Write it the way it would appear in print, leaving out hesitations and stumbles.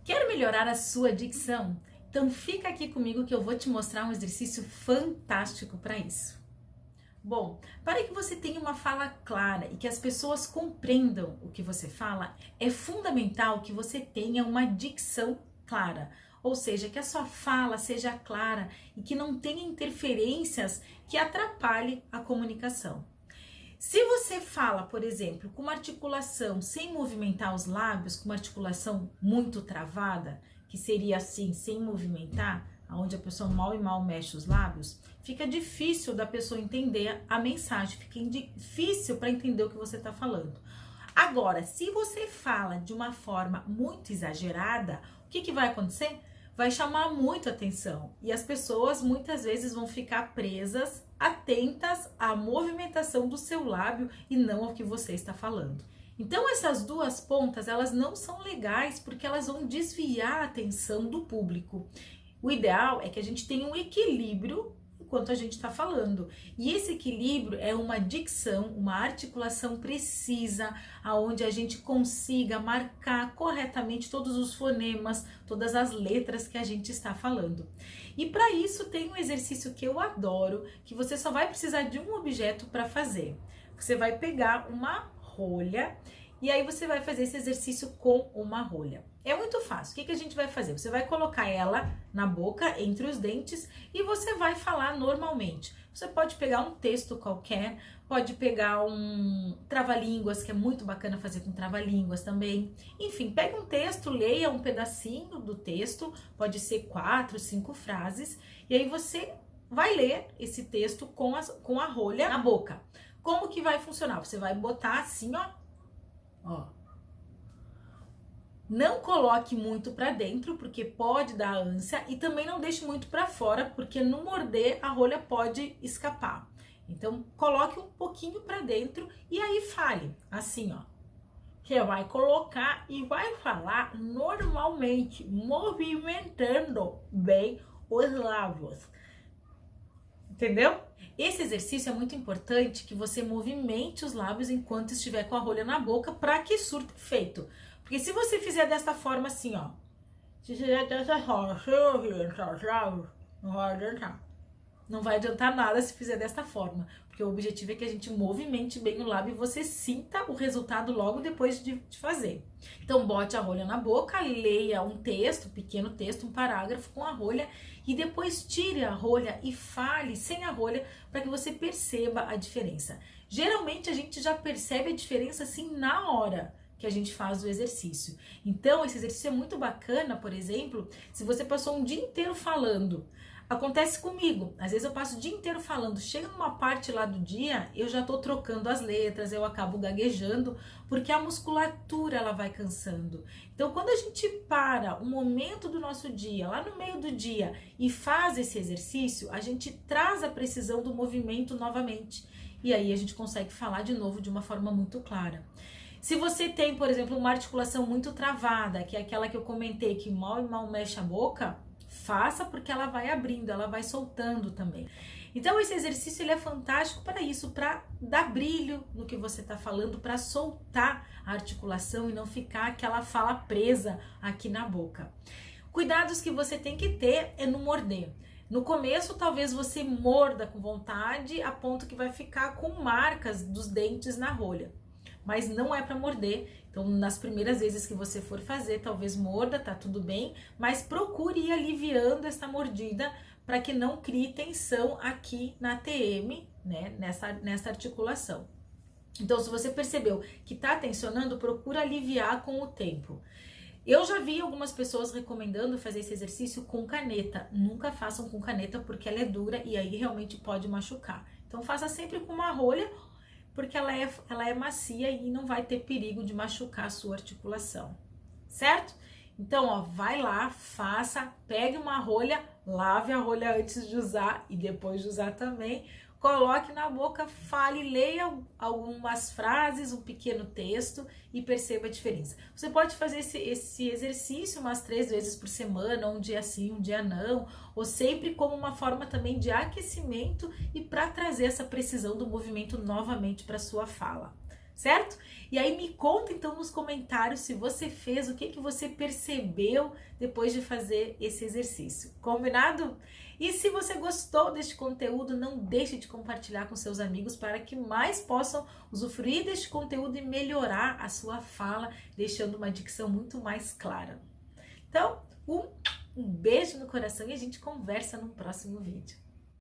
Quer melhorar a sua dicção? Então fica aqui comigo que eu vou te mostrar um exercício fantástico para isso. Bom, para que você tenha uma fala clara e que as pessoas compreendam o que você fala, é fundamental que você tenha uma dicção clara. Ou seja, que a sua fala seja clara e que não tenha interferências que atrapalhem a comunicação. Se você fala, por exemplo, com uma articulação sem movimentar os lábios, com uma articulação muito travada, que seria assim, sem movimentar, onde a pessoa mal e mal mexe os lábios, fica difícil da pessoa entender a mensagem, fica difícil para entender o que você está falando. Agora, se você fala de uma forma muito exagerada, o que vai acontecer? Vai chamar muito atenção e as pessoas muitas vezes vão ficar presas, atentas à movimentação do seu lábio e não ao que você está falando. Então essas duas pontas, elas não são legais porque elas vão desviar a atenção do público. O ideal é que a gente tenha um equilíbrio enquanto a gente está falando. E esse equilíbrio é uma dicção, uma articulação precisa, aonde a gente consiga marcar corretamente todos os fonemas, todas as letras que a gente está falando. E para isso tem um exercício que eu adoro, que você só vai precisar de um objeto para fazer. Você vai pegar uma rolha e aí você vai fazer esse exercício com uma rolha. É muito fácil. O que a gente vai fazer? Você vai colocar ela na boca, entre os dentes, e você vai falar normalmente. Você pode pegar um texto qualquer, pode pegar um trava-línguas, que é muito bacana fazer com trava-línguas também. Enfim, pega um texto, leia um pedacinho do texto, pode ser 4, 5 frases, e aí você vai ler esse texto com a rolha na boca. Como que vai funcionar? Você vai botar assim, ó. Não coloque muito para dentro, porque pode dar ânsia, e também não deixe muito para fora, porque no morder a rolha pode escapar. Então, coloque um pouquinho para dentro e aí fale assim, ó. Você vai colocar e vai falar normalmente, movimentando bem os lábios. Entendeu? Esse exercício é muito importante que você movimente os lábios enquanto estiver com a rolha na boca para que surta efeito. Porque se você fizer dessa forma assim, ó. Se fizer dessa forma, não vai adiantar. Não vai adiantar nada se fizer dessa forma. Porque o objetivo é que a gente movimente bem o lábio e você sinta o resultado logo depois de fazer. Então, bote a rolha na boca, leia um texto, um pequeno texto, um parágrafo com a rolha e depois tire a rolha e fale sem a rolha para que você perceba a diferença. Geralmente a gente já percebe a diferença assim na hora que a gente faz o exercício. Então, esse exercício é muito bacana, por exemplo, se você passou um dia inteiro falando. Acontece comigo, às vezes eu passo o dia inteiro falando, chega numa parte lá do dia, eu já tô trocando as letras, eu acabo gaguejando, porque a musculatura ela vai cansando. Então, quando a gente para um momento do nosso dia, lá no meio do dia, e faz esse exercício, a gente traz a precisão do movimento novamente. E aí a gente consegue falar de novo de uma forma muito clara. Se você tem, por exemplo, uma articulação muito travada, que é aquela que eu comentei, que mal e mal mexe a boca, faça porque ela vai abrindo, ela vai soltando também. Então esse exercício ele é fantástico para isso, para dar brilho no que você está falando, para soltar a articulação e não ficar aquela fala presa aqui na boca. Cuidados que você tem que ter é no morder. No começo, talvez você morda com vontade, a ponto que vai ficar com marcas dos dentes na rolha. Mas não é para morder, então nas primeiras vezes que você for fazer, talvez morda, tá tudo bem, mas procure ir aliviando essa mordida para que não crie tensão aqui na TM, né, nessa articulação. Então, se você percebeu que tá tensionando, procura aliviar com o tempo. Eu já vi algumas pessoas recomendando fazer esse exercício com caneta. Nunca façam com caneta porque ela é dura e aí realmente pode machucar. Então, faça sempre com uma rolha, porque ela é macia e não vai ter perigo de machucar a sua articulação, certo? Então, ó, vai lá, faça, pegue uma rolha, lave a rolha antes de usar e depois de usar também, coloque na boca, fale, leia algumas frases, um pequeno texto e perceba a diferença. Você pode fazer esse exercício umas 3 vezes por semana, um dia sim, um dia não, ou sempre como uma forma também de aquecimento e para trazer essa precisão do movimento novamente para sua fala. certo? E aí me conta então nos comentários se você fez, o que você percebeu depois de fazer esse exercício. Combinado? E se você gostou deste conteúdo, não deixe de compartilhar com seus amigos para que mais possam usufruir deste conteúdo e melhorar a sua fala, deixando uma dicção muito mais clara. Então, um beijo no coração e a gente conversa no próximo vídeo.